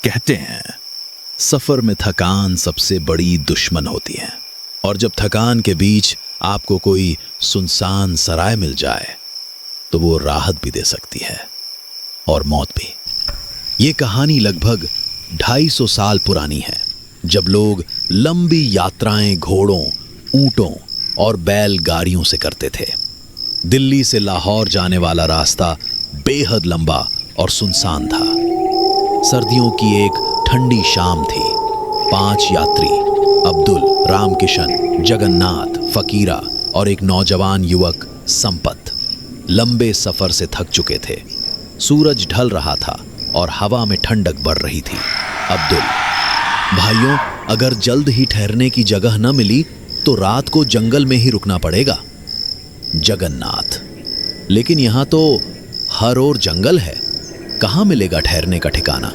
कहते हैं सफर में थकान सबसे बड़ी दुश्मन होती है, और जब थकान के बीच आपको कोई सुनसान सराय मिल जाए तो वो राहत भी दे सकती है और मौत भी। ये कहानी लगभग 250 साल पुरानी है, जब लोग लंबी यात्राएं घोड़ों, ऊंटों और बैलगाड़ियों से करते थे। दिल्ली से लाहौर जाने वाला रास्ता बेहद लंबा और सुनसान था। सर्दियों की एक ठंडी शाम थी। 5 यात्री अब्दुल, रामकिशन, जगन्नाथ, फकीरा और एक नौजवान युवक संपत लंबे सफर से थक चुके थे। सूरज ढल रहा था और हवा में ठंडक बढ़ रही थी। अब्दुल: भाइयों, अगर जल्द ही ठहरने की जगह न मिली तो रात को जंगल में ही रुकना पड़ेगा। जगन्नाथ: लेकिन यहाँ तो हर ओर जंगल है, कहाँ मिलेगा ठहरने का ठिकाना।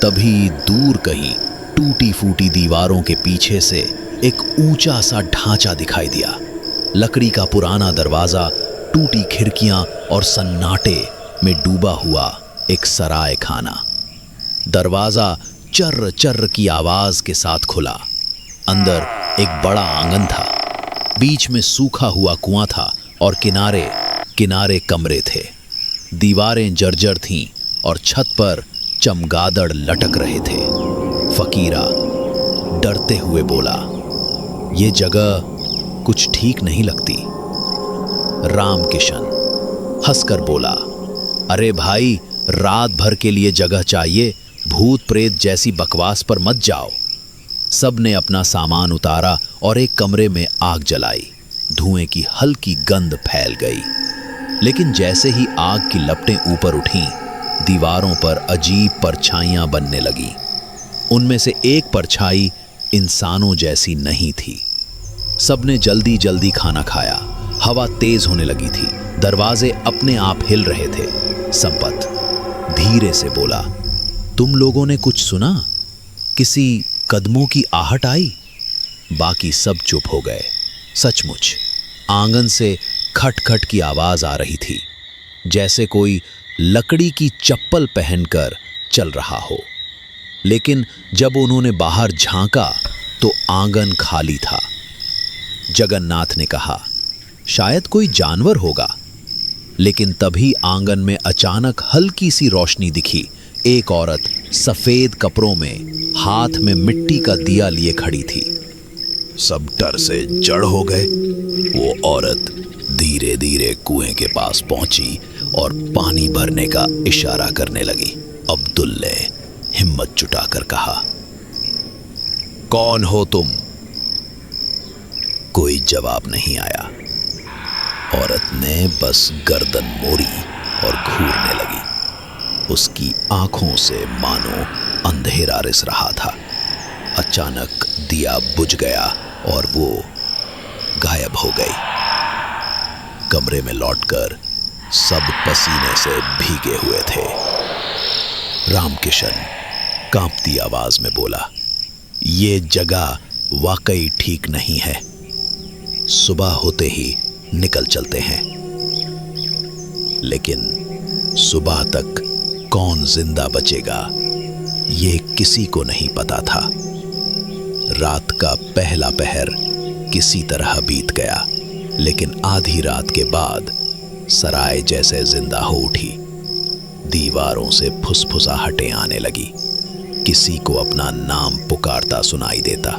तभी दूर कहीं टूटी फूटी दीवारों के पीछे से एक ऊंचा सा ढांचा दिखाई दिया। लकड़ी का पुराना दरवाजा, टूटी खिड़कियां और सन्नाटे में डूबा हुआ एक सराय खाना। दरवाजा चर्र चर्र की आवाज के साथ खुला। अंदर एक बड़ा आंगन था, बीच में सूखा हुआ कुआं था और किनारे किनारे कमरे थे। दीवारें जर्जर थीं और छत पर चमगादड़ लटक रहे थे। फकीरा डरते हुए बोला, ये जगह कुछ ठीक नहीं लगती। रामकिशन हंसकर बोला, अरे भाई, रात भर के लिए जगह चाहिए, भूत प्रेत जैसी बकवास पर मत जाओ। सब ने अपना सामान उतारा और एक कमरे में आग जलाई। धुएं की हल्की गंध फैल गई, लेकिन जैसे ही आग की लपटें ऊपर उठीं, दीवारों पर अजीब परछाइयां बनने लगीं। उनमें से एक परछाई इंसानों जैसी नहीं थी। सबने जल्दी जल्दी खाना खाया। हवा तेज होने लगी थी, दरवाजे अपने आप हिल रहे थे। संपत धीरे से बोला, तुम लोगों ने कुछ सुना? किसी कदमों की आहट आई? बाकी सब चुप हो गए। सचमुच आंगन से खटखट की आवाज आ रही थी, जैसे कोई लकड़ी की चप्पल पहनकर चल रहा हो। लेकिन जब उन्होंने बाहर झांका तो आंगन खाली था। जगन्नाथ ने कहा, शायद कोई जानवर होगा। लेकिन तभी आंगन में अचानक हल्की सी रोशनी दिखी। एक औरत सफेद कपड़ों में, हाथ में मिट्टी का दिया लिए खड़ी थी। सब डर से जड़ हो गए। वो औरत धीरे धीरे कुएं के पास पहुंची और पानी भरने का इशारा करने लगी। अब्दुल ने हिम्मत जुटाकर कहा, कौन हो तुम? कोई जवाब नहीं आया। औरत ने बस गर्दन मोड़ी और घूरने लगी। उसकी आंखों से मानो अंधेरा रिस रहा था। अचानक दिया बुझ गया और वो गायब हो गई। कमरे में लौटकर सब पसीने से भीगे हुए थे। रामकिशन कांपती आवाज में बोला, ये जगह वाकई ठीक नहीं है। सुबह होते ही निकल चलते हैं। लेकिन सुबह तक कौन जिंदा बचेगा, ये किसी को नहीं पता था। रात का पहला पहर किसी तरह बीत गया, लेकिन आधी रात के बाद सराय जैसे जिंदा हो उठी। दीवारों से फुसफुसाहटें आने लगी। किसी को अपना नाम पुकारता सुनाई देता,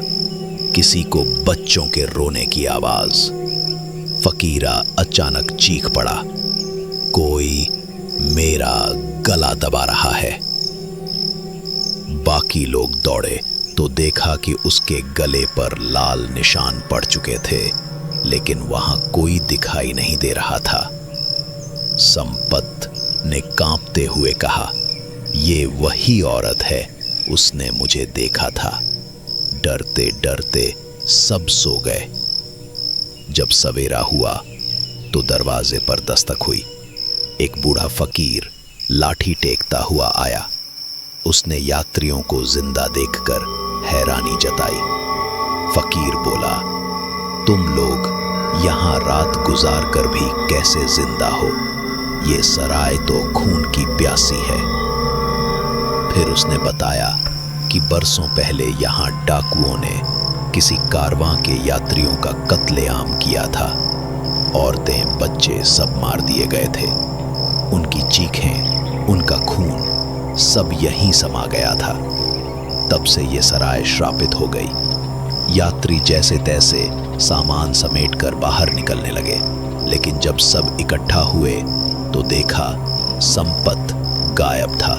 किसी को बच्चों के रोने की आवाज। फकीरा अचानक चीख पड़ा, कोई मेरा गला दबा रहा है। बाकी लोग दौड़े तो देखा कि उसके गले पर लाल निशान पड़ चुके थे, लेकिन वहां कोई दिखाई नहीं दे रहा था। संपत ने कांपते हुए कहा, ये वही औरत है, उसने मुझे देखा था। डरते डरते सब सो गए। जब सवेरा हुआ तो दरवाजे पर दस्तक हुई। एक बूढ़ा फकीर लाठी टेकता हुआ आया। उसने यात्रियों को जिंदा देखकर हैरानी जताई। फकीर बोला, तुम लोग यहाँ रात गुजार कर भी कैसे जिंदा हो? ये सराय तो खून की प्यासी है। फिर उसने बताया कि बरसों पहले यहाँ डाकुओं ने किसी कारवां के यात्रियों का कत्लेआम किया था। औरतें, बच्चे सब मार दिए गए थे। उनकी चीखें, उनका खून सब यहीं समा गया था। तब से ये सराय श्रापित हो गई। यात्री जैसे तैसे सामान समेटकर बाहर निकलने लगे, लेकिन जब सब इकट्ठा हुए तो देखा संपत गायब था।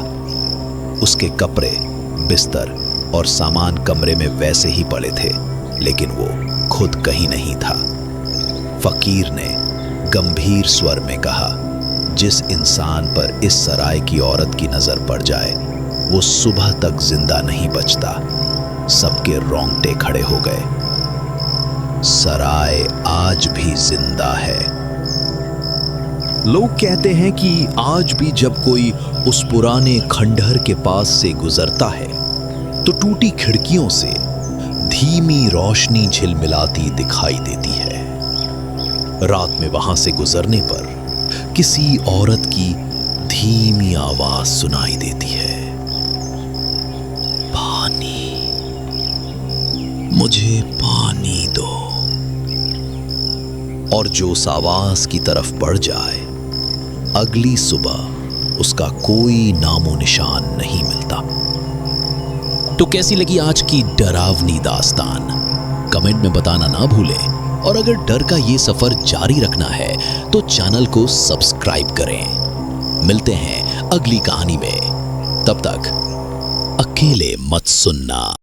उसके कपड़े, बिस्तर और सामान कमरे में वैसे ही पड़े थे, लेकिन वो खुद कहीं नहीं था। फकीर ने गंभीर स्वर में कहा, जिस इंसान पर इस सराय की औरत की नजर पड़ जाए वो सुबह तक जिंदा नहीं बचता। सबके रोंगटे खड़े हो गए। सराय आज भी जिंदा है। लोग कहते हैं कि आज भी जब कोई उस पुराने खंडहर के पास से गुजरता है तो टूटी खिड़कियों से धीमी रोशनी झिलमिलाती दिखाई देती है। रात में वहां से गुजरने पर किसी औरत की धीमी आवाज सुनाई देती है, पानी, मुझे पानी दो। और जो उस आवाज की तरफ बढ़ जाए, अगली सुबह उसका कोई नामो निशान नहीं मिलता। तो कैसी लगी आज की डरावनी दास्तान? कमेंट में बताना ना भूलें। और अगर डर का ये सफर जारी रखना है तो चैनल को सब्सक्राइब करें। मिलते हैं अगली कहानी में। तब तक अकेले मत सुनना।